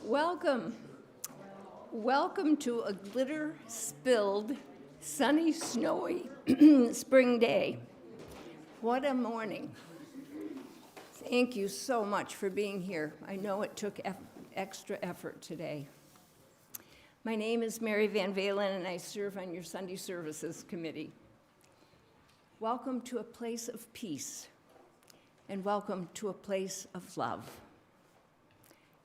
Welcome. Welcome to a glitter-spilled, sunny, snowy spring day. What a morning. Thank you so much for being here. I know it took extra effort today. My name is Mary Van Valen, and I serve on your Sunday Services Committee. Welcome to a place of peace, and welcome to a place of love.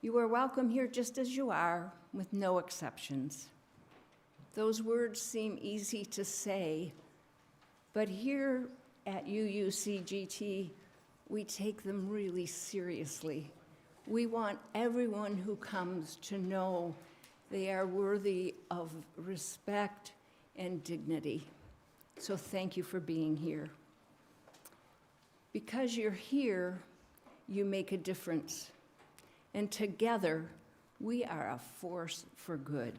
You are welcome here just as you are, with no exceptions. Those words seem easy to say, but here at UUCGT, we take them really seriously. We want everyone who comes to know they are worthy of respect and dignity. So thank you for being here. Because you're here, you make a difference. And together, we are a force for good.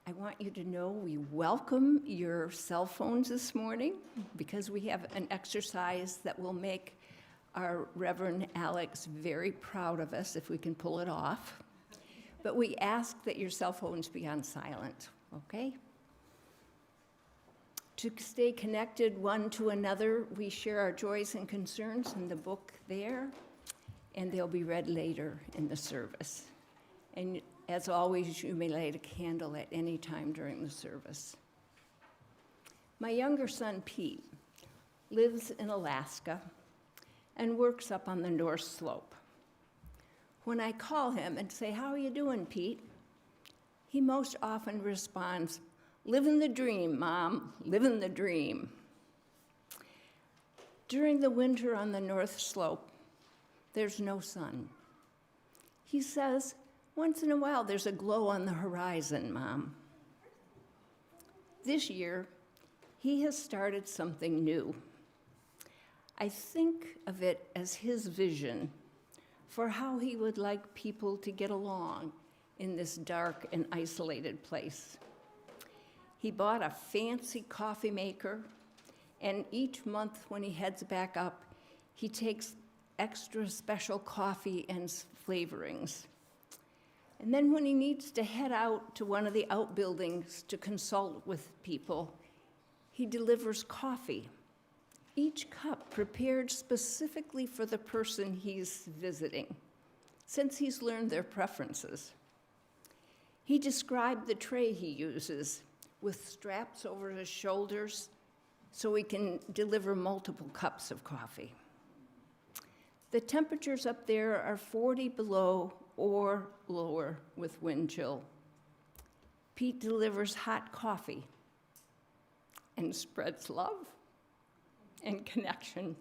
I want you to know we welcome your cell phones this morning because we have an exercise that will make our Reverend Alex very proud of us if we can pull it off. But we ask that your cell phones be on silent, okay? To stay connected one to another, we share our joys and concerns in the book there, and they'll be read later in the service. And as always, you may light a candle at any time during the service. My younger son, Pete, lives in Alaska and works up on the North Slope. When I call him and say, "How are you doing, Pete?" he most often responds, "Living the dream, Mom, living the dream." During the winter on the North Slope, there's no sun. He says, "Once in a while, there's a glow on the horizon, Mom." This year, he has started something new. I think of it as his vision for how he would like people to get along in this dark and isolated place. He bought a fancy coffee maker, and each month when he heads back up, he takes extra special coffee and flavorings. And then when he needs to head out to one of the outbuildings to consult with people, he delivers coffee, each cup prepared specifically for the person he's visiting, since he's learned their preferences. He described the tray he uses with straps over his shoulders so he can deliver multiple cups of coffee. The temperatures up there are 40 below or lower with wind chill. Pete delivers hot coffee and spreads love and connection.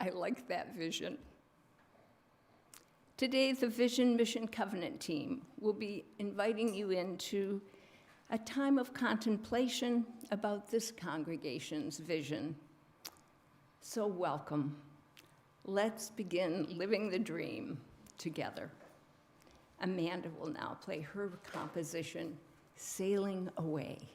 I like that vision. Today, the Vision Mission Covenant team will be inviting you into a time of contemplation about this congregation's vision. So welcome. Let's begin living the dream together. Amanda will now play her composition, Sailing Away.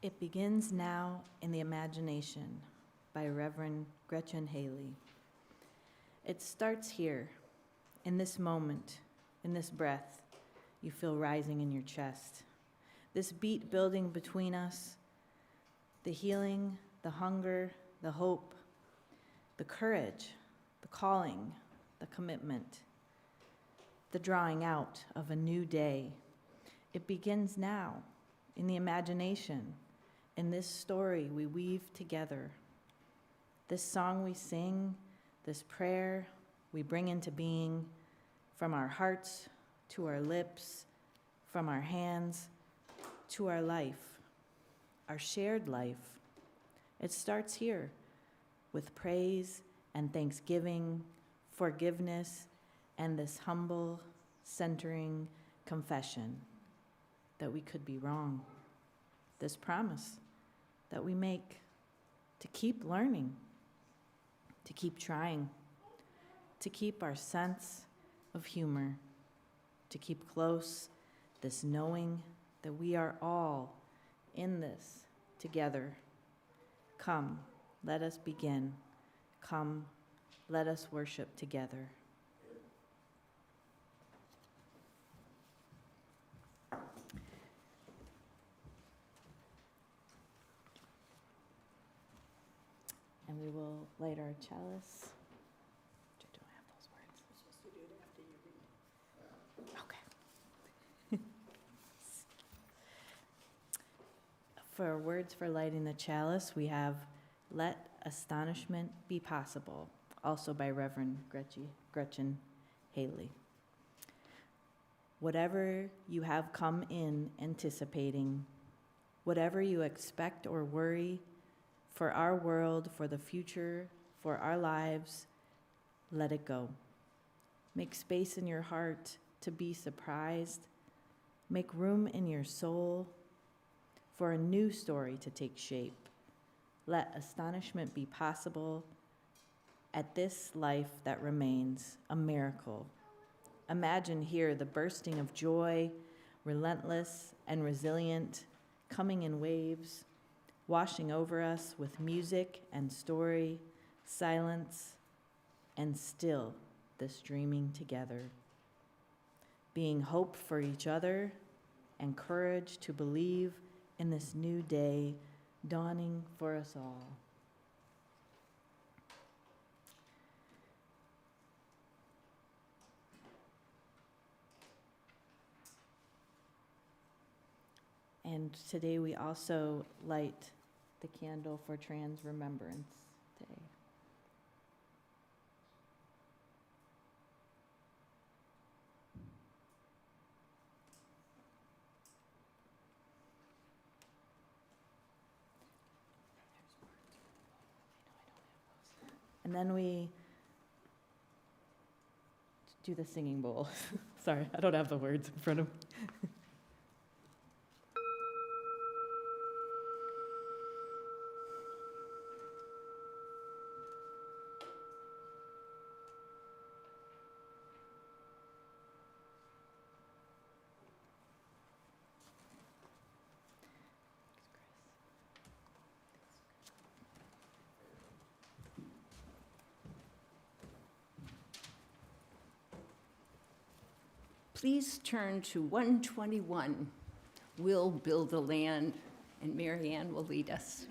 It Begins Now in the Imagination by Reverend Gretchen Haley. It starts here, in this moment, in this breath you feel rising in your chest. This beat building between us, the healing, the hunger, the hope, the courage, the calling, the commitment, the drawing out of a new day. It begins now in the imagination, in this story we weave together. This song we sing, this prayer we bring into being, from our hearts to our lips, from our hands to our life, our shared life. It starts here with praise and thanksgiving, forgiveness, and this humble, centering confession that we could be wrong. This promise that we make to keep learning, to keep trying, to keep our sense of humor, to keep close this knowing that we are all in this together. Come, let us begin. Come, let us worship together. And we will light our chalice. Do I have those words? You're supposed to do it after you read. Okay. For words for lighting the chalice, we have Let Astonishment Be Possible, also by Reverend Gretchen Haley. Whatever you have come in anticipating, whatever you expect or worry, for our world, for the future, for our lives, let it go. Make space in your heart to be surprised. Make room in your soul for a new story to take shape. Let astonishment be possible at this life that remains a miracle. Imagine here the bursting of joy, relentless and resilient, coming in waves, washing over us with music and story, silence, and still this dreaming together. Being hope for each other and courage to believe in this new day dawning for us all. And today we also light the candle for Trans Remembrance Day. And then we do the singing bowl. Sorry, I don't have the words in front of me. Please turn to 121. We'll build the land, and Mary Ann will lead us.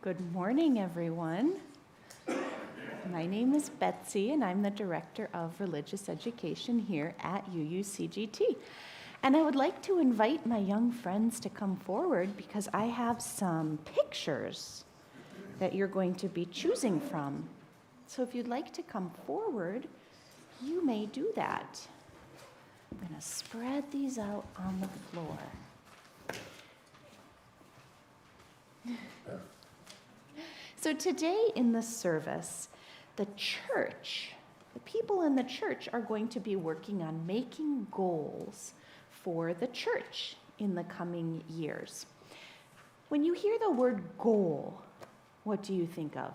Good morning, everyone. My name is Betsy, and I'm the Director of Religious Education here at UUCGT. And I would like to invite my young friends to come forward because I have some pictures that you're going to be choosing from. So if you'd like to come forward, you may do that. I'm going to spread these out on the floor. So today in the service, the church, the people in the church are going to be working on making goals for the church in the coming years. When you hear the word goal, what do you think of?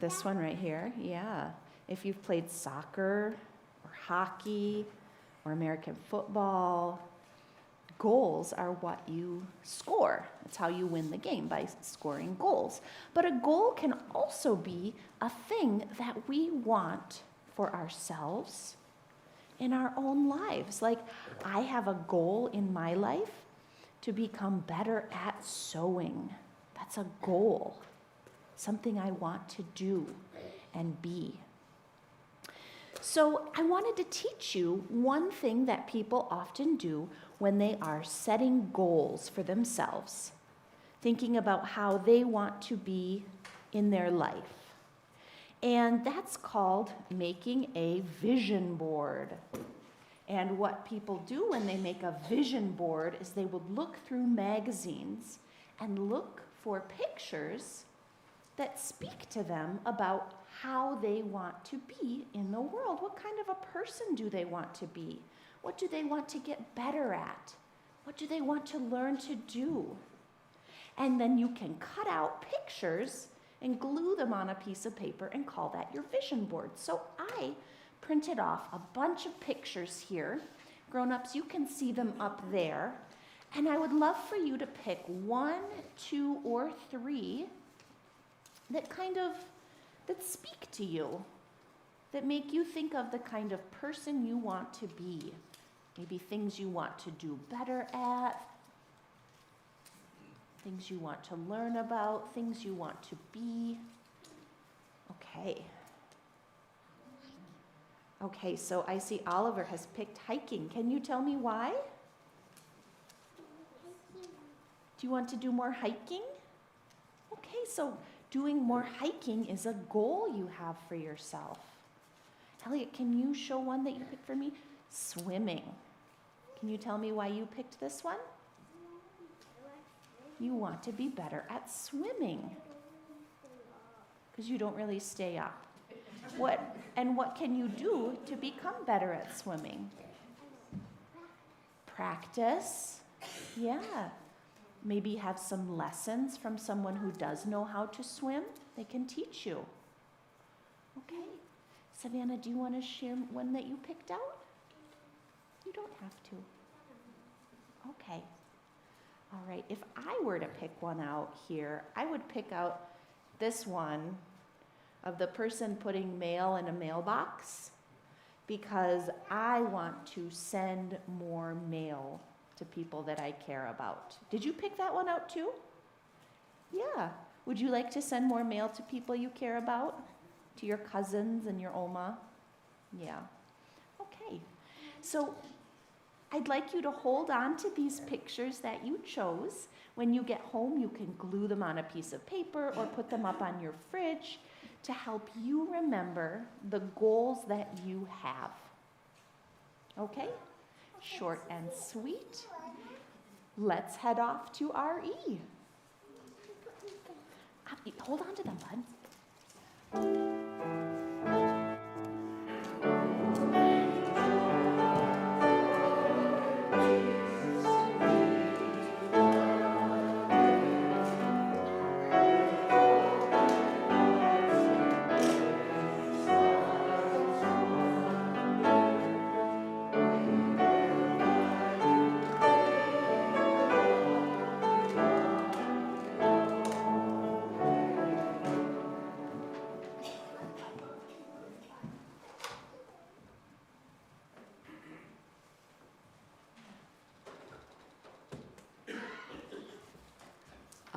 This one right here, yeah. If you've played soccer or hockey or American football, goals are what you score. That's how you win the game, by scoring goals. But a goal can also be a thing that we want for ourselves in our own lives. Like, I have a goal in my life to become better at sewing. That's a goal, something I want to do and be. So I wanted to teach you one thing that people often do when they are setting goals for themselves, thinking about how they want to be in their life. And that's called making a vision board. And what people do when they make a vision board is they would look through magazines and look for pictures that speak to them about how they want to be in the world. What kind of a person do they want to be? What do they want to get better at? What do they want to learn to do? And then you can cut out pictures and glue them on a piece of paper and call that your vision board. So I printed off a bunch of pictures here. Grown-ups, you can see them up there. And I would love for you to pick 1, 2, or 3 that speak to you, that make you think of the kind of person you want to be. Maybe things you want to do better at, things you want to learn about, things you want to be. Okay, so I see Oliver has picked hiking. Can you tell me why? Do you want to do more hiking? Okay, so doing more hiking is a goal you have for yourself. Elliot, can you show one that you picked for me? Swimming. Can you tell me why you picked this one? You want to be better at swimming because you don't really stay up. What can you do to become better at swimming? Practice. Yeah. Maybe have some lessons from someone who does know how to swim. They can teach you. Okay. Savannah, do you want to share one that you picked out? You don't have to. Okay. All right. If I were to pick one out here, I would pick out this one of the person putting mail in a mailbox because I want to send more mail to people that I care about. Did you pick that one out too? Yeah. Would you like to send more mail to people you care about? To your cousins and your Oma? Yeah. Okay. So I'd like you to hold on to these pictures that you chose. When you get home, you can glue them on a piece of paper or put them up on your fridge to help you remember the goals that you have. Okay? Short and sweet. Let's head off to RE. Hold on to them, bud.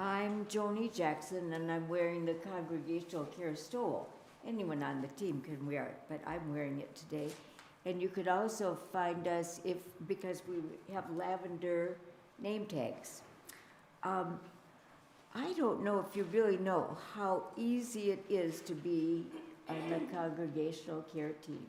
I'm Joni Jackson, and I'm wearing the Congregational Care stole. Anyone on the team can wear it, but I'm wearing it today. And you could also find us because we have lavender name tags. I don't know if you really know how easy it is to be on the Congregational Care team.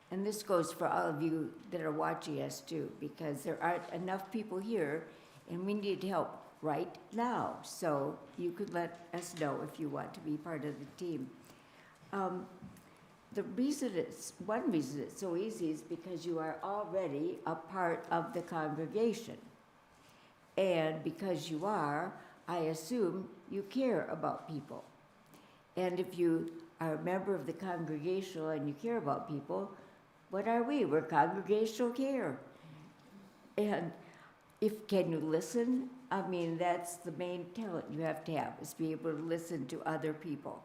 And this goes for all of you that are watching us too, because there aren't enough people here, and we need help right now. So you could let us know if you want to be part of the team. One reason it's so easy is because you are already a part of the congregation. And because you are, I assume you care about people. And if you are a member of the congregational and you care about people, what are we? We're congregational care. And can you listen? I mean, that's the main talent you have to have, is be able to listen to other people.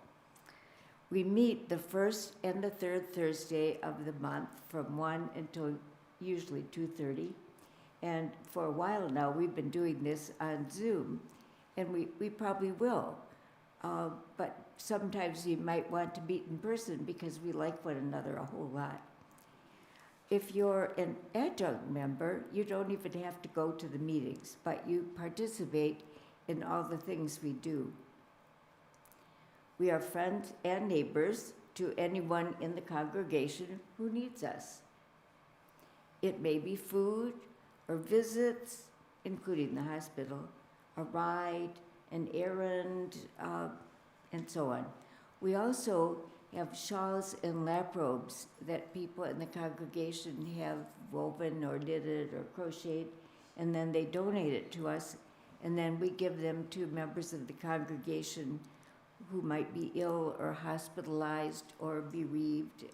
We meet the first and the third Thursday of the month from 1 until usually 2:30. And for a while now, we've been doing this on Zoom, and we probably will. But sometimes you might want to meet in person because we like one another a whole lot. If you're an adjunct member, you don't even have to go to the meetings, but you participate in all the things we do. We are friends and neighbors to anyone in the congregation who needs us. It may be food or visits, including the hospital, a ride, an errand, and so on. We also have shawls and lap robes that people in the congregation have woven or knitted or crocheted, and then they donate it to us, and then we give them to members of the congregation who might be ill or hospitalized or bereaved,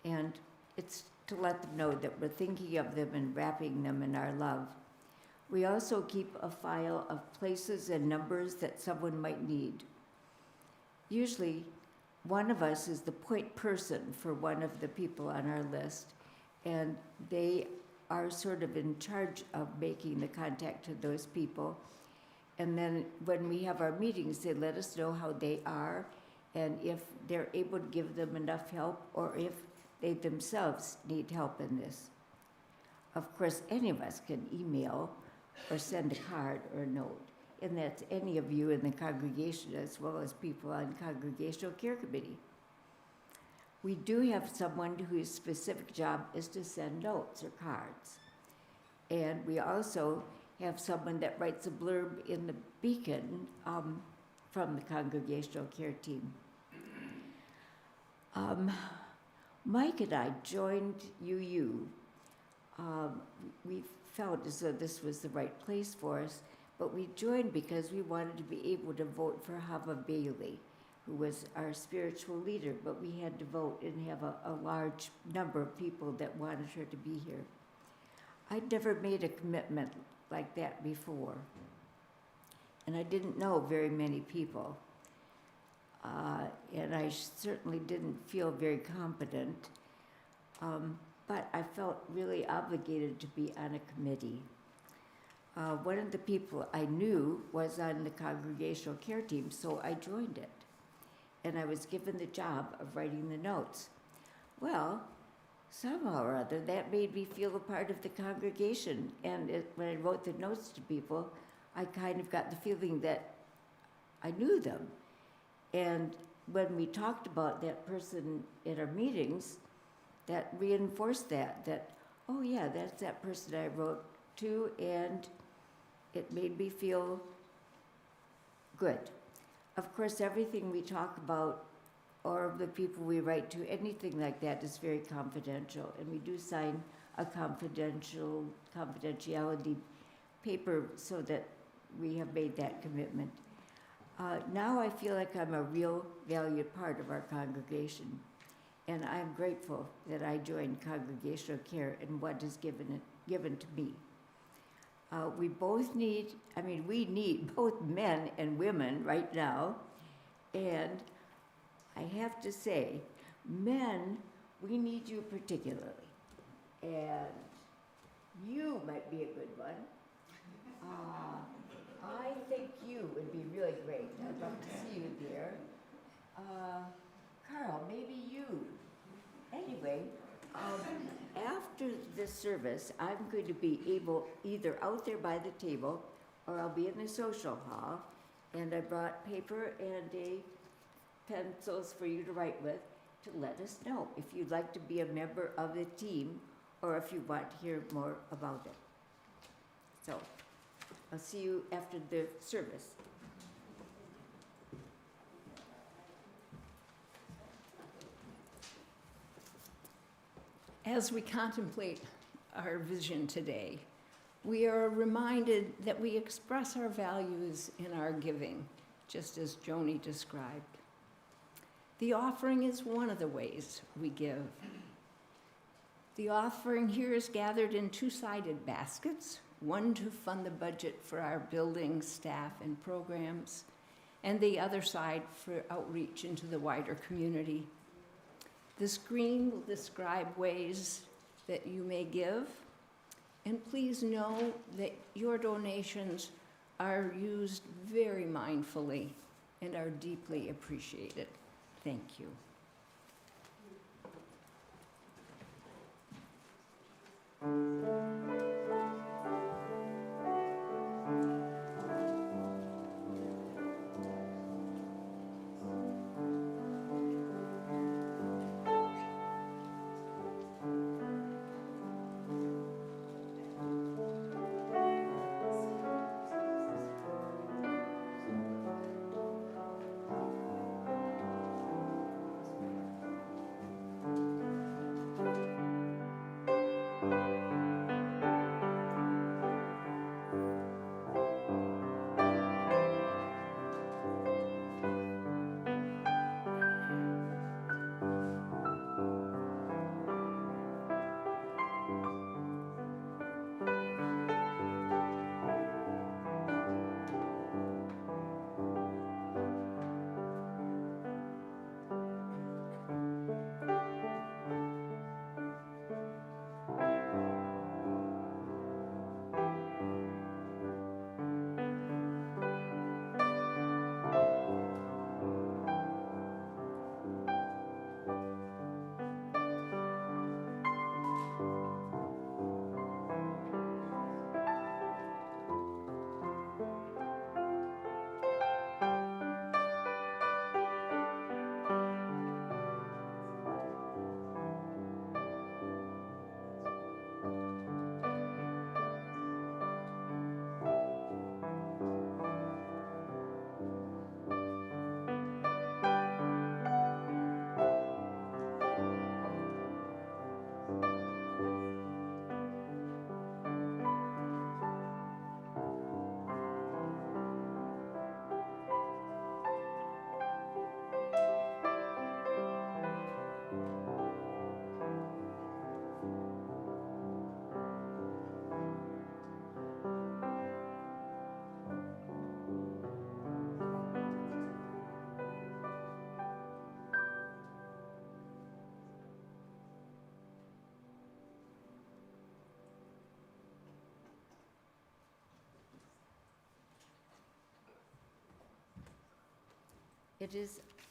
and it's to let them know that we're thinking of them and wrapping them in our love. We also keep a file of places and numbers that someone might need. Usually, one of us is the point person for one of the people on our list, and they are sort of in charge of making the contact to those people. And then when we have our meetings, they let us know how they are and if they're able to give them enough help or if they themselves need help in this. Of course, any of us can email or send a card or a note, and that's any of you in the congregation as well as people on Congregational Care Committee. We do have someone whose specific job is to send notes or cards. And we also have someone that writes a blurb in the Beacon from the Congregational Care team. Mike and I joined UU. We felt as though this was the right place for us, but we joined because we wanted to be able to vote for Hava Bailey, who was our spiritual leader, but we had to vote and have a large number of people that wanted her to be here. I'd never made a commitment like that before, and I didn't know very many people, and I certainly didn't feel very competent, but I felt really obligated to be on a committee. One of the people I knew was on the Congregational Care team, so I joined it. And I was given the job of writing the notes. Well, somehow or other, that made me feel a part of the congregation. And when I wrote the notes to people, I kind of got the feeling that I knew them. And when we talked about that person in our meetings, that reinforced that, oh yeah, that's that person I wrote to, and it made me feel good. Of course, everything we talk about or the people we write to, anything like that is very confidential, and we do sign a confidentiality paper so that we have made that commitment. Now I feel like I'm a real valued part of our congregation, and I'm grateful that I joined Congregational Care and what is given to me. We need both men and women right now, and I have to say, men, we need you particularly, and you might be a good one. I great. I'd love to see you there. Carl, maybe you. Anyway, after this service, I'm going to be either out there by the table or I'll be in the social hall. And I brought paper and pencils for you to write with to let us know if you'd like to be a member of the team or if you want to hear more about it. So I'll see you after the service. As we contemplate our vision today, we are reminded that we express our values in our giving, just as Joni described. The offering is one of the ways we give. The offering here is gathered in two-sided baskets, one to fund the budget for our building, staff, and programs, and the other side for outreach into the wider community. The screen will describe ways that you may give, and please know that your donations are used very mindfully and are deeply appreciated. Thank you.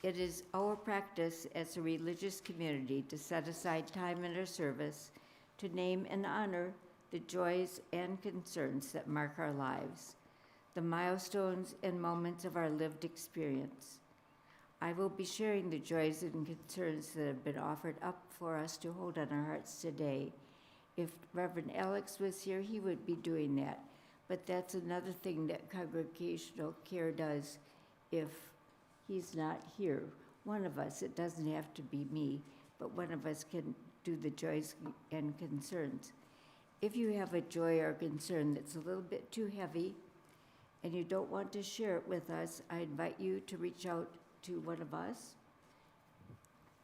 It is our practice as a religious community to set aside time in our service to name and honor the joys and concerns that mark our lives, the milestones and moments of our lived experience. I will be sharing the joys and concerns that have been offered up for us to hold on our hearts today. If Reverend Alex was here, he would be doing that. But that's another thing that congregational care does if he's not here. One of us, it doesn't have to be me, but one of us can do the joys and concerns. If you have a joy or concern that's a little bit too heavy and you don't want to share it with us, I invite you to reach out to one of us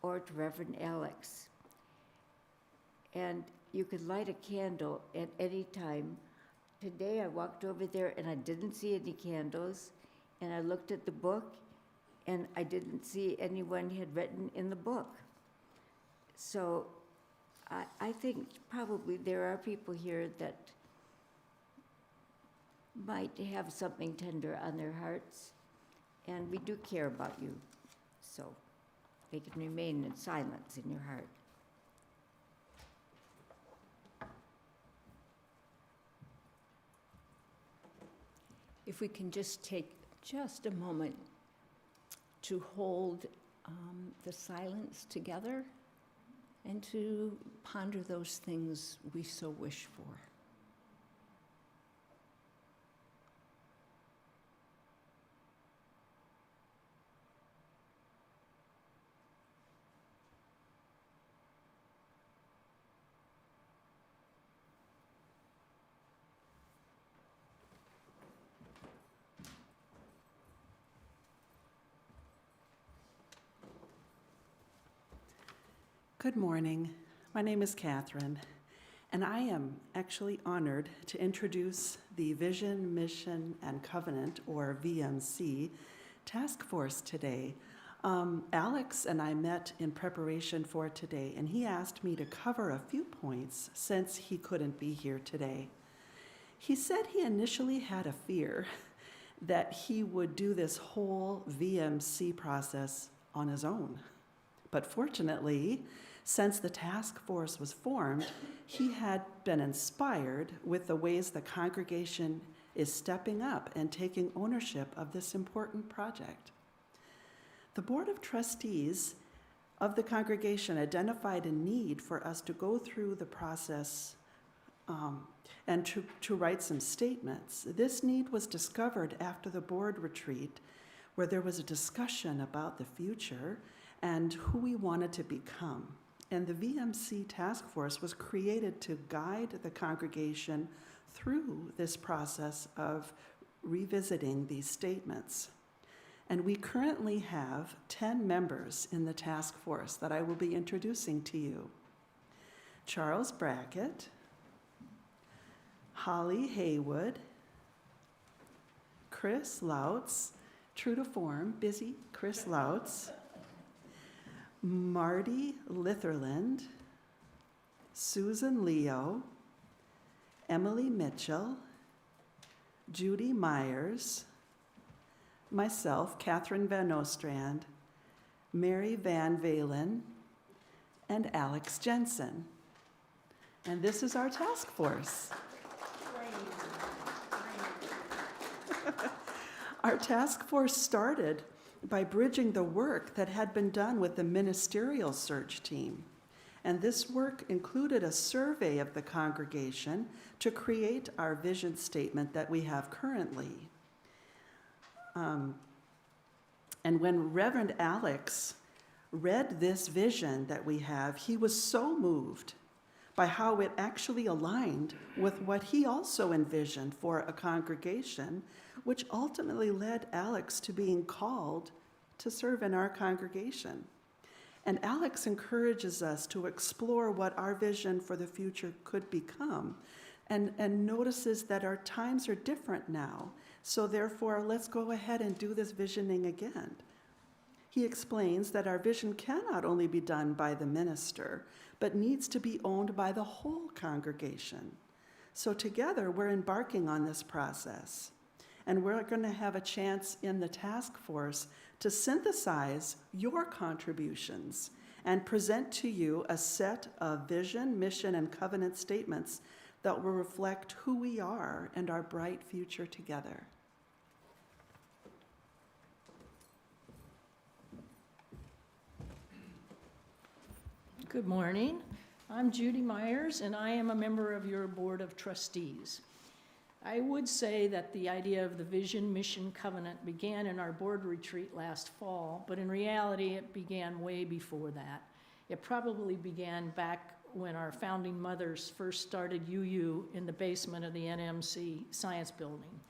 or to Reverend Alex. And you could light a candle at any time. Today I walked over there and I didn't see any candles, and I looked at the book and I didn't see anyone had written in the book. So I think probably there are people here that might have something tender on their hearts. and we do care about you, so they can remain in silence in your heart. If we can just take just a moment to hold the silence together and to ponder those things we so wish for. Good morning. My name is Catherine, and I am actually honored to introduce the Vision, Mission, and Covenant, or VMC, task force today. Alex and I met in preparation for today, and he asked me to cover a few points since he couldn't be here today. He said he initially had a fear that he would do this whole VMC process on his own. But fortunately, since the task force was formed, he had been inspired with the ways the congregation is stepping up and taking ownership of this important project. The Board of Trustees of the congregation identified a need for us to go through the process and to write some statements. This need was discovered after the board retreat, where there was a discussion about the future and who we wanted to become. And the VMC task force was created to guide the congregation through this process of revisiting these statements. And we currently have 10 members in the task force that I will be introducing to you. Charles Brackett, Holly Haywood, Chris Lautz, true to form, busy Chris Lautz, Marty Litherland, Susan Leo, Emily Mitchell, Judy Myers, myself, Catherine Van Ostrand, Mary Van Valen, and Alex Jensen. And this is our task force. Our task force started by bridging the work that had been done with the ministerial search team. And this work included a survey of the congregation to create our vision statement that we have currently. And when Reverend Alex read this vision that we have, he was so moved by how it actually aligned with what he also envisioned for a congregation, which ultimately led Alex to being called to serve in our congregation. And Alex encourages us to explore what our vision for the future could become, and notices that our times are different now. So therefore, let's go ahead and do this visioning again. He explains that our vision cannot only be done by the minister, but needs to be owned by the whole congregation. So together, we're embarking on this process. And we're going to have a chance in the task force to synthesize your contributions and present to you a set of vision, mission, and covenant statements that will reflect who we are and our bright future together. Good morning. I'm Judy Myers, and I am a member of your Board of Trustees. I would say that the idea of the Vision, Mission, Covenant began in our board retreat last fall, but in reality, it began way before that. It probably began back when our founding mothers first started UU in the basement of the NMC Science Building.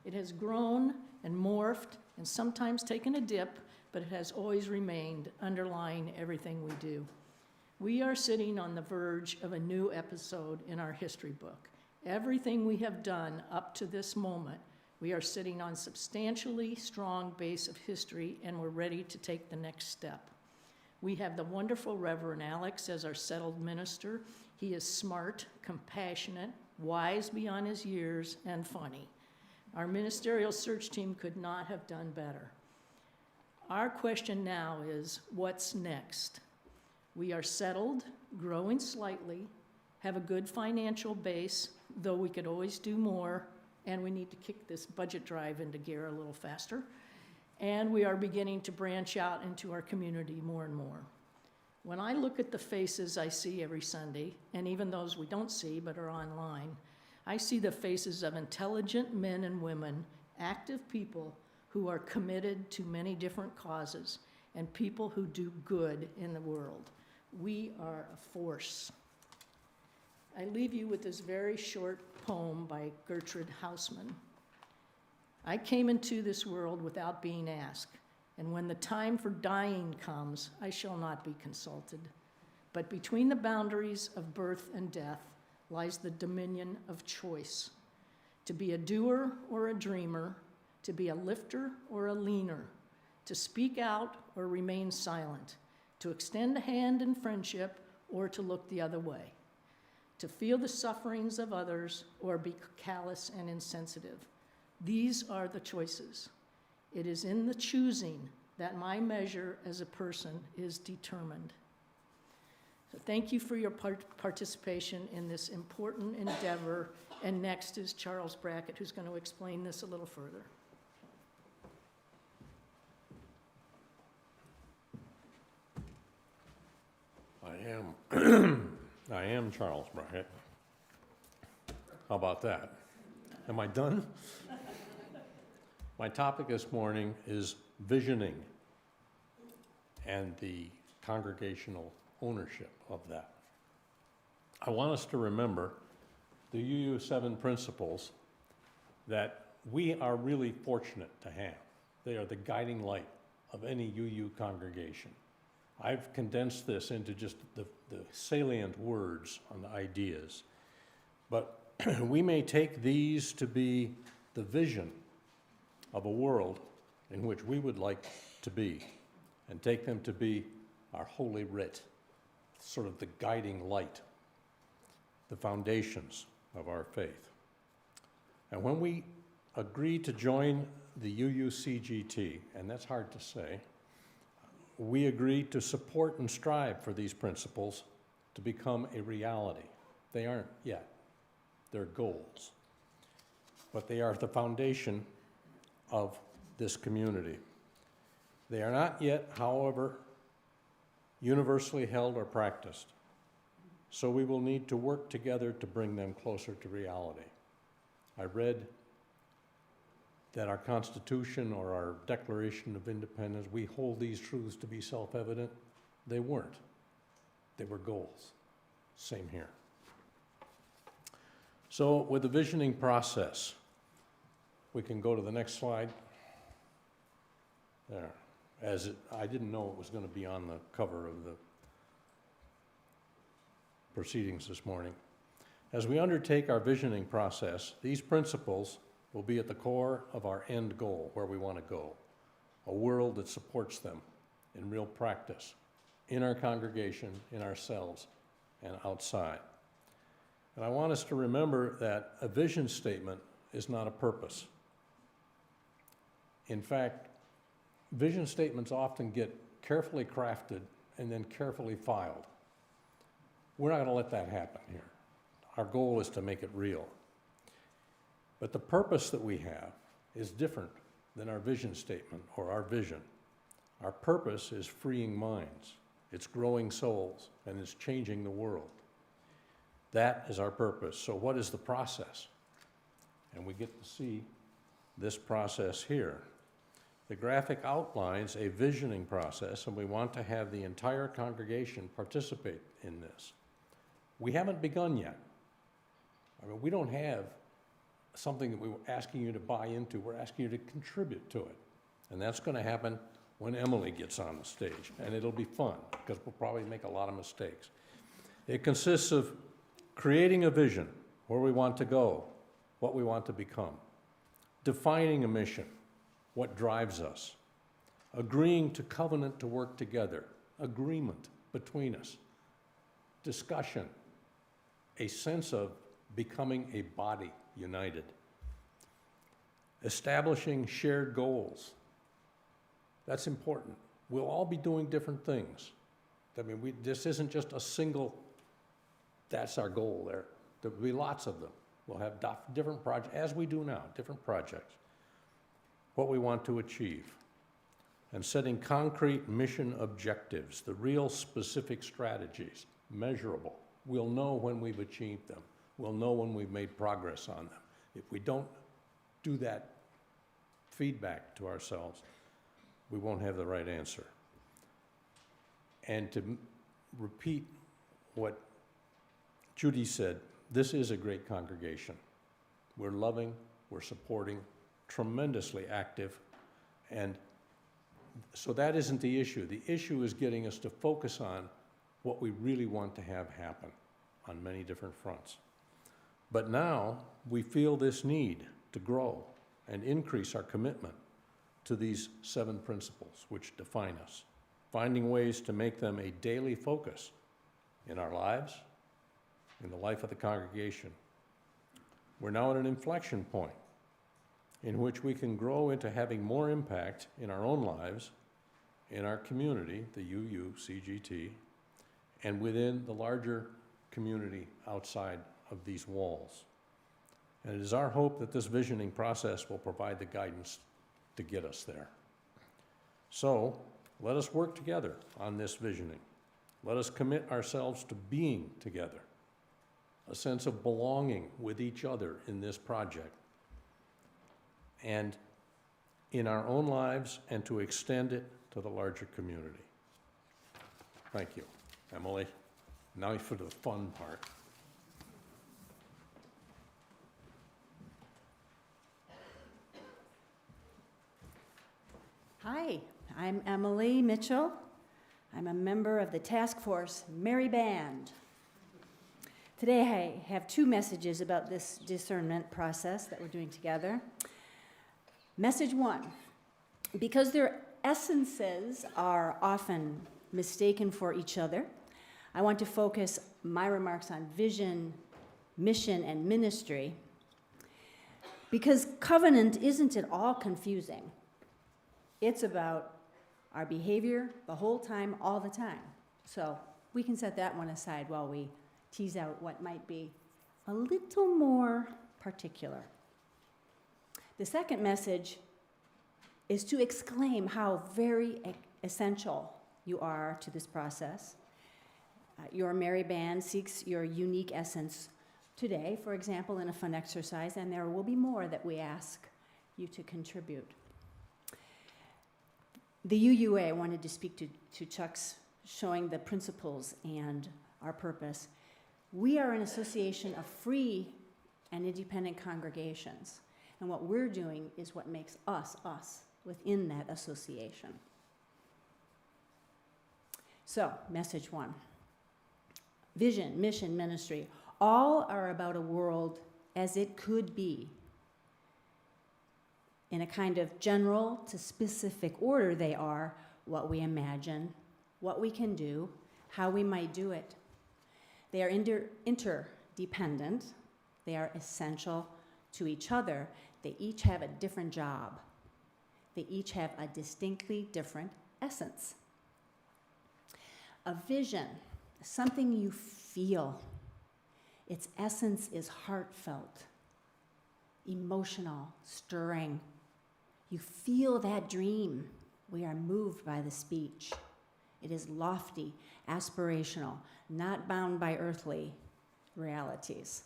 It has grown and morphed and sometimes taken a dip, but it has always remained underlying everything we do. We are sitting on the verge of a new episode in our history book. Everything we have done up to this moment, we are sitting on substantially strong base of history, and we're ready to take the next step. We have the wonderful Reverend Alex as our settled minister. He is smart, compassionate, wise beyond his years, and funny. Our ministerial search team could not have done better. Our question now is, what's next? We are settled, growing slightly, have a good financial base, though we could always do more, and we need to kick this budget drive into gear a little faster. And we are beginning to branch out into our community more and more. When I look at the faces I see every Sunday, and even those we don't see but are online, I see the faces of intelligent men and women, active people who are committed to many different causes, and people who do good in the world. We are a force. I leave you with this very short poem by Gertrude Hausmann. I came into this world without being asked, and when the time for dying comes, I shall not be consulted. But between the boundaries of birth and death lies the dominion of choice. To be a doer or a dreamer, to be a lifter or a leaner, to speak out or remain silent, to extend a hand in friendship or to look the other way, to feel the sufferings of others or be callous and insensitive. These are the choices. It is in the choosing that my measure as a person is determined. So thank you for your participation in this important endeavor. And next is Charles Brackett, who's going to explain this a little further. I am Charles Brackett. How about that? Am I done? My topic this morning is visioning and the congregational ownership of that. I want us to remember the UU7 principles that we are really fortunate to have. They are the guiding light of any UU congregation. I've condensed this into just the salient words on the ideas, but we may take these to be the vision of a world in which we would like to be, and take them to be our holy writ, sort of the guiding light, the foundations of our faith. And when we agree to join the UUCGT, and that's hard to say, we agree to support and strive for these principles to become a reality. They aren't yet. They're goals. But they are the foundation of this community. They are not yet, however, universally held or practiced. So we will need to work together to bring them closer to reality. I read that our Constitution or our Declaration of Independence, we hold these truths to be self-evident. They weren't. They were goals. Same here. So with the visioning process, we can go to the next slide. There. I didn't know it was going to be on the cover of the proceedings this morning. As we undertake our visioning process, these principles will be at the core of our end goal, where we want to go, a world that supports them in real practice, in our congregation, in ourselves, and outside. And I want us to remember that a vision statement is not a purpose. In fact, vision statements often get carefully crafted and then carefully filed. We're not going to let that happen here. Our goal is to make it real. But the purpose that we have is different than our vision statement or our vision. Our purpose is freeing minds, it's growing souls, and it's changing the world. That is our purpose. So what is the process? And we get to see this process here. The graphic outlines a visioning process, and we want to have the entire congregation participate in this. We haven't begun yet. I mean, we don't have something that we were asking you to buy into. We're asking you to contribute to it. And that's going to happen when Emily gets on the stage. And it'll be fun, because we'll probably make a lot of mistakes. It consists of creating a vision, where we want to go, what we want to become, defining a mission, what drives us, agreeing to covenant to work together, agreement between us, discussion, a sense of becoming a body united, establishing shared goals, That's important. We'll all be doing different things. I mean, this isn't just a single, that's our goal there. There'll be lots of them. We'll have different projects, as we do now, different projects. What we want to achieve. And setting concrete mission objectives, the real specific strategies, measurable. We'll know when we've achieved them. We'll know when we've made progress on them. If we don't do that feedback to ourselves, we won't have the right answer. And to repeat what Judy said, this is a great congregation. We're loving, we're supporting, tremendously active, and so that isn't the issue. The issue is getting us to focus on what we really want to have happen on many different fronts. But now we feel this need to grow and increase our commitment to these 7 principles which define us, finding ways to make them a daily focus in our lives, in the life of the congregation. We're now at an inflection point in which we can grow into having more impact in our own lives, in our community, the UUCGT, and within the larger community outside of these walls. And it is our hope that this visioning process will provide the guidance to get us there. So, let us work together on this visioning. Let us commit ourselves to being together, a sense of belonging with each other in this project, and in our own lives, and to extend it to the larger community. Thank you. Emily, now for the fun part. Hi, I'm Emily Mitchell. I'm a member of the task force Merry Band. Today I have 2 messages about this discernment process that we're doing together. Message 1, because their essences are often mistaken for each other, I want to focus my remarks on vision, mission, and ministry, because covenant isn't at all confusing. It's about our behavior the whole time, all the time. So we can set that one aside while we tease out what might be a little more particular. The second message is to exclaim how very essential you are to this process. Your Merry Band seeks your unique essence today, for example, in a fun exercise, and there will be more that we ask you to contribute. The UUA wanted to speak to Chuck's showing the principles and our purpose. We are an association of free and independent congregations, and what we're doing is what makes us, us, within that association. So, message 1. Vision, mission, ministry, all are about a world as it could be. In a kind of general to specific order, they are what we imagine, what we can do, how we might do it. They are interdependent. They are essential to each other. They each have a different job. They each have a distinctly different essence. A vision, something you feel. Its essence is heartfelt, emotional, stirring. You feel that dream. We are moved by the speech. It is lofty, aspirational, not bound by earthly realities.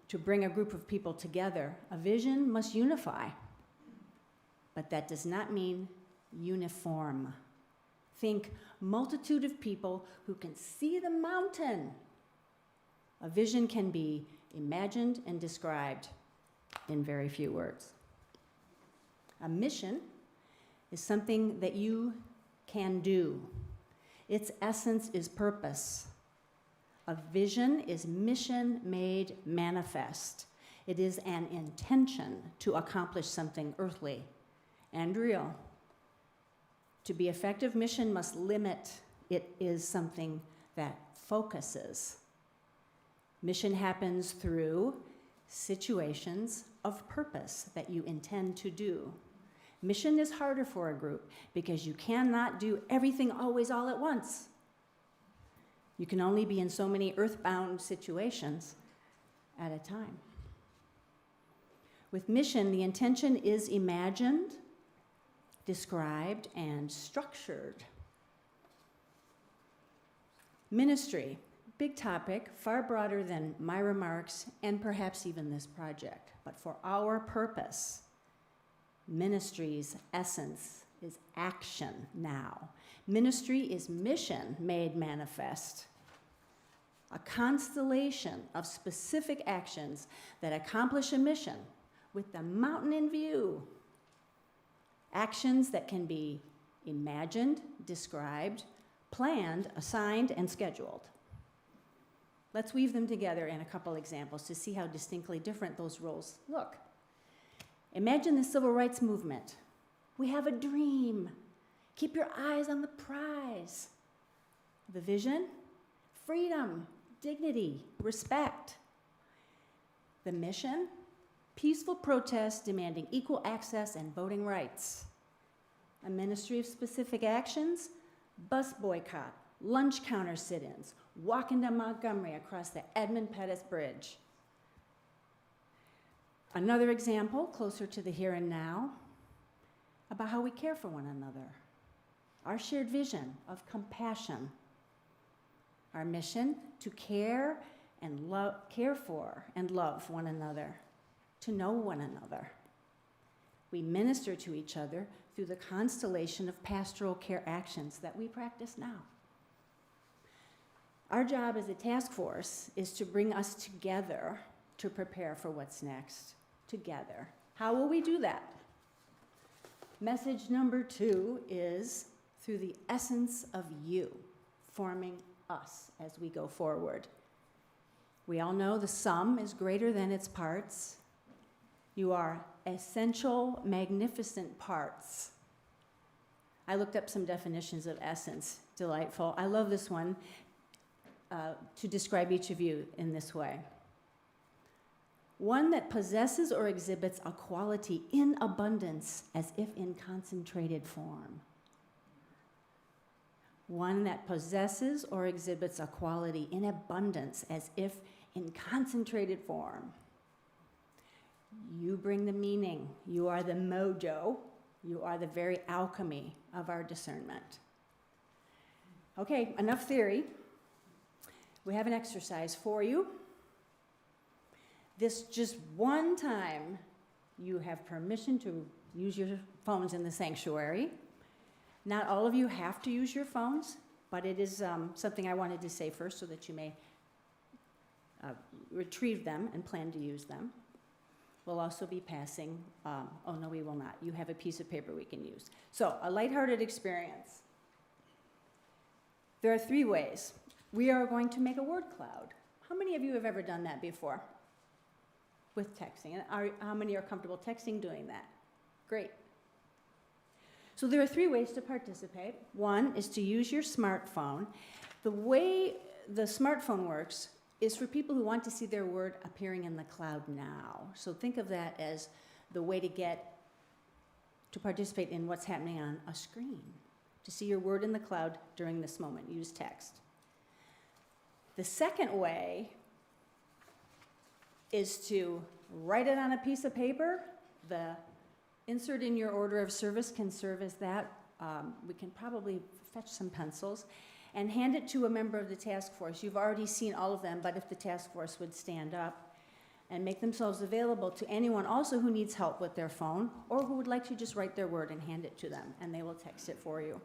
To bring a group of people together, a vision must unify. But that does not mean uniform. Think multitude of people who can see the mountain. A vision can be imagined and described in very few words. A mission is something that you can do. Its essence is purpose. A vision is mission made manifest. It is an intention to accomplish something earthly and real. To be effective, mission must limit. It is something that focuses. Mission happens through situations of purpose that you intend to do. Mission is harder for a group because you cannot do everything always all at once. You can only be in so many earthbound situations at a time. With mission, the intention is imagined, described, and structured. Ministry, big topic, far broader than my remarks and perhaps even this project. But for our purpose, ministry's essence is action now. Ministry is mission made manifest. A constellation of specific actions that accomplish a mission with the mountain in view. Actions that can be imagined, described, planned, assigned, and scheduled. Let's weave them together in a couple examples to see how distinctly different those roles look. Imagine the civil rights movement. We have a dream. Keep your eyes on the prize. The vision? Freedom, dignity, respect. The mission? Peaceful protest demanding equal access and voting rights. A ministry of specific actions? Bus boycott, lunch counter sit-ins, walk into Montgomery across the Edmund Pettus Bridge. Another example, closer to the here and now, about how we care for one another. Our shared vision of compassion. Our mission to care for and love one another, to know one another. We minister to each other through the constellation of pastoral care actions that we practice now. Our job as a task force is to bring us together to prepare for what's next, together. How will we do that? Message number 2 is through the essence of you, forming us as we go forward. We all know the sum is greater than its parts. You are essential, magnificent parts. I looked up some definitions of essence. Delightful. I love this one to describe each of you in this way. One that possesses or exhibits a quality in abundance as if in concentrated form. One that possesses or exhibits a quality in abundance as if in concentrated form. You bring the meaning. You are the mojo. You are the very alchemy of our discernment. Okay, enough theory. We have an exercise for you. This just one time, you have permission to use your phones in the sanctuary. Not all of you have to use your phones, but it is something I wanted to say first so that you may retrieve them and plan to use them. We'll also be passing, oh no, we will not. You have a piece of paper we can use. So, a lighthearted experience. There are 3 ways. We are going to make a word cloud. How many of you have ever done that before? With texting. And how many are comfortable texting doing that? Great. So there are 3 ways to participate. One is to use your smartphone. The way the smartphone works is for people who want to see their word appearing in the cloud now. So think of that as the way to participate in what's happening on a screen. To see your word in the cloud during this moment, use text. The second way is to write it on a piece of paper. The insert in your order of service can serve as that. We can probably fetch some pencils and hand it to a member of the task force. You've already seen all of them, but if the task force would stand up and make themselves available to anyone also who needs help with their phone or who would like to just write their word and hand it to them, and they will text it for you.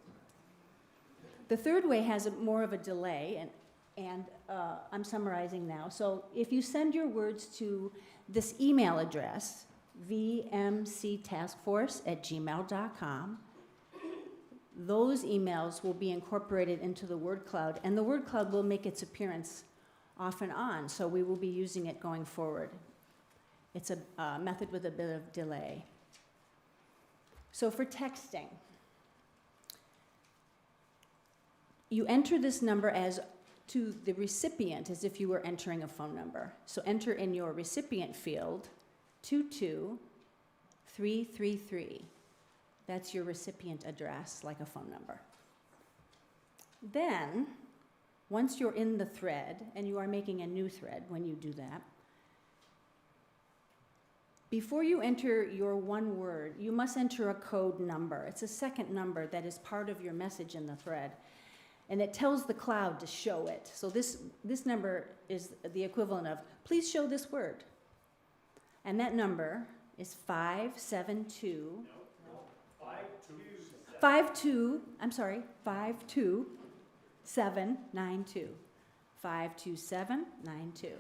The third way has more of a delay, and I'm summarizing now. So if you send your words to this email address, vmctaskforce@gmail.com, those emails will be incorporated into the word cloud, and the word cloud will make its appearance off and on, so we will be using it going forward. It's a method with a bit of delay. So for texting, you enter this number as to the recipient as if you were entering a phone number. So enter in your recipient field 22333. That's your recipient address, like a phone number. Then, once you're in the thread, and you are making a new thread when you do that, before you enter your one word, you must enter a code number. It's a second number that is part of your message in the thread. And it tells the cloud to show it. So this number is the equivalent of, please show this word. And that number is 572. 52792. 52792.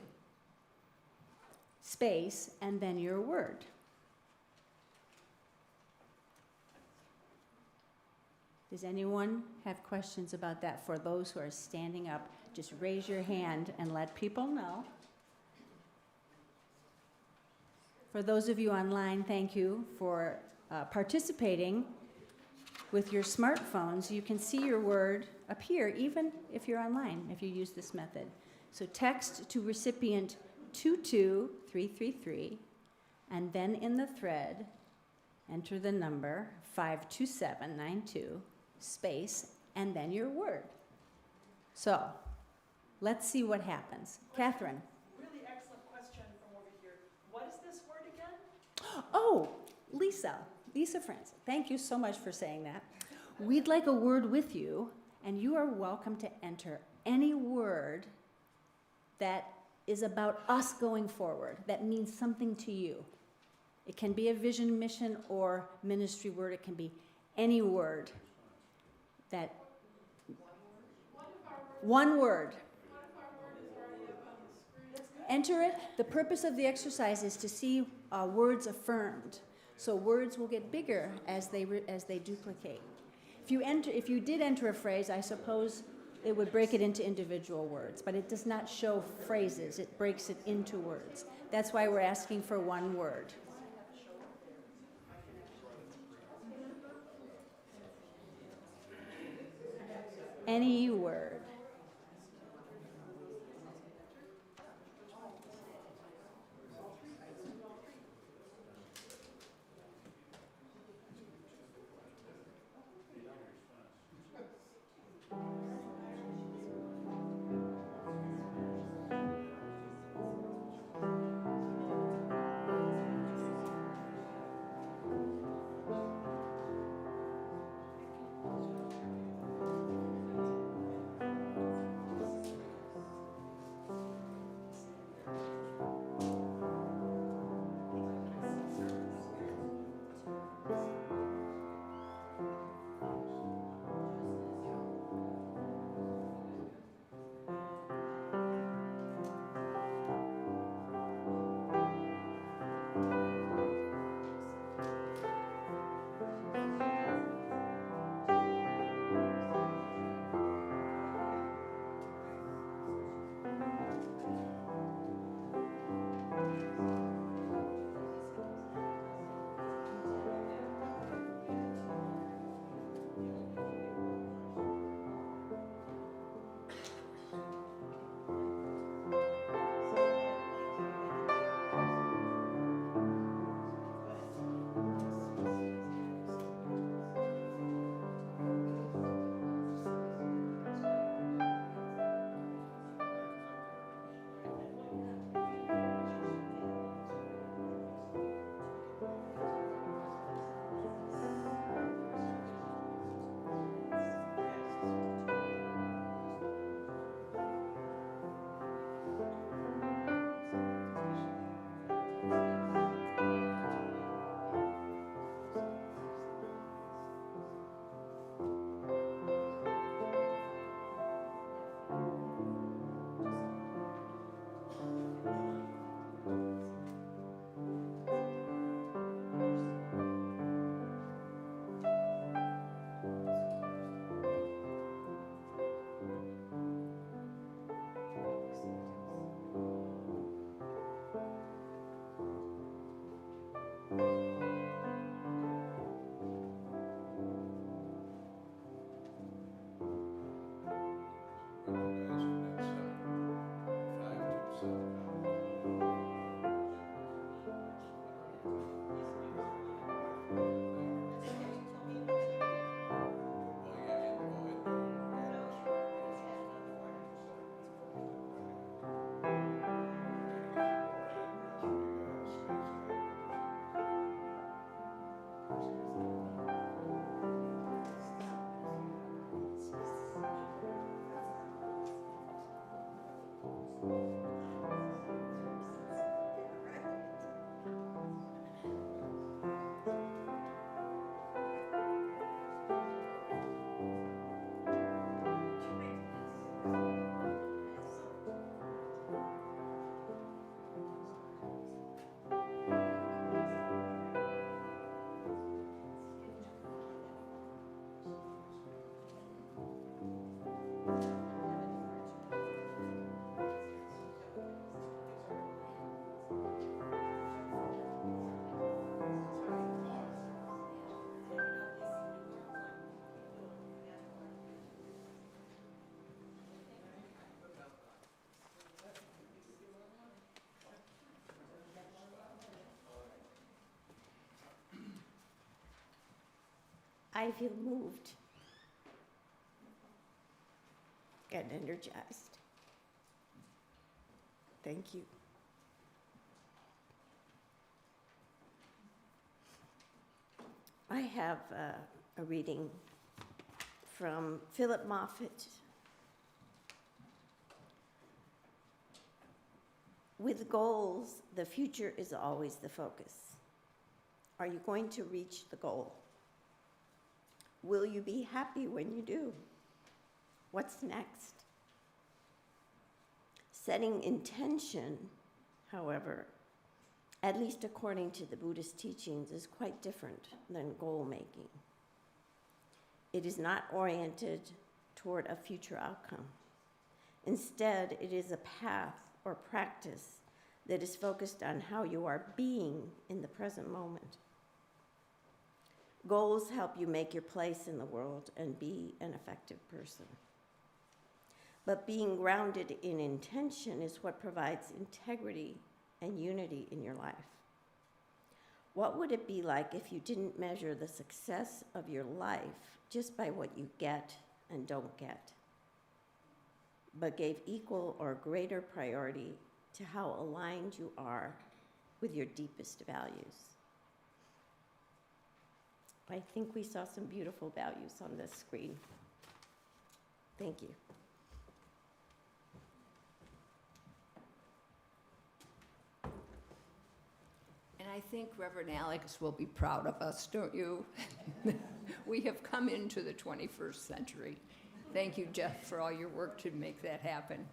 Space, and then your word. Does anyone have questions about that? For those who are standing up, just raise your hand and let people know. For those of you online, thank you for participating with your smartphones. You can see your word appear even if you're online, if you use this method. So text to recipient 22333, and then in the thread, enter the number 52792, space, and then your word. So, let's see what happens. Catherine. Really excellent question from over here. What is this word again? Oh, Lisa Francis, thank you so much for saying that. We'd like a word with you, and you are welcome to enter any word that is about us going forward, that means something to you. It can be a vision, mission, or ministry word. It can be any word that... One word. Enter it. The purpose of the exercise is to see words affirmed. So words will get bigger as they duplicate. If you did enter a phrase, I suppose it would break it into individual words, but it does not show phrases. It breaks it into words. That's why we're asking for one word. Any word. I feel moved and energized. Thank you. I have a reading from Philip Moffat. With goals, the future is always the focus. Are you going to reach the goal? Will you be happy when you do? What's next? Setting intention, however, at least according to the Buddhist teachings, is quite different than goal making. It is not oriented toward a future outcome. Instead, it is a path or practice that is focused on how you are being in the present moment. Goals help you make your place in the world and be an effective person. But being grounded in intention is what provides integrity and unity in your life. What would it be like if you didn't measure the success of your life just by what you get and don't get, but gave equal or greater priority to how aligned you are with your deepest values? I think we saw some beautiful values on this screen. Thank you. And I think Reverend Alex will be proud of us, don't you? We have come into the 21st century. Thank you, Jeff, for all your work to make that happen.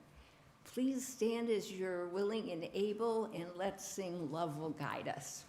Please stand as you're willing and able, and let's sing Love Will Guide Us.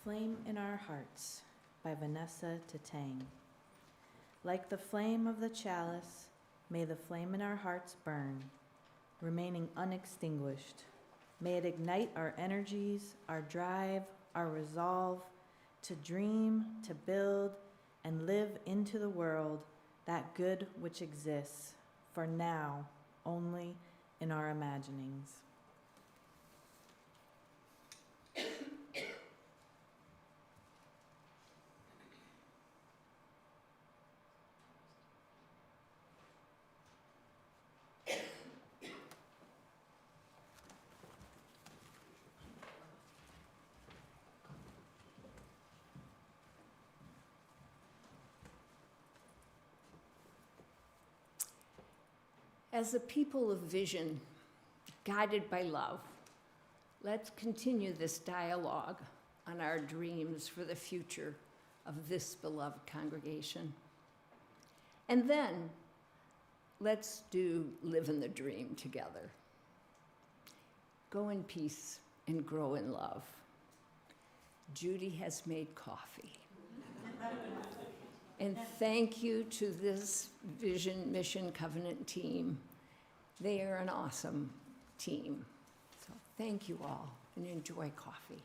Flame in Our Hearts by Vanessa Tatang. Like the flame of the chalice, may the flame in our hearts burn, remaining unextinguished. May it ignite our energies, our drive, our resolve to dream, to build, and live into the world that good which exists, for now only in our imaginings. As a people of vision, guided by love, let's continue this dialogue on our dreams for the future of this beloved congregation. And then, let's do live in the dream together. Go in peace and grow in love. Judy has made coffee. And thank you to this Vision, Mission, Covenant team. They are an awesome team. So thank you all and enjoy coffee.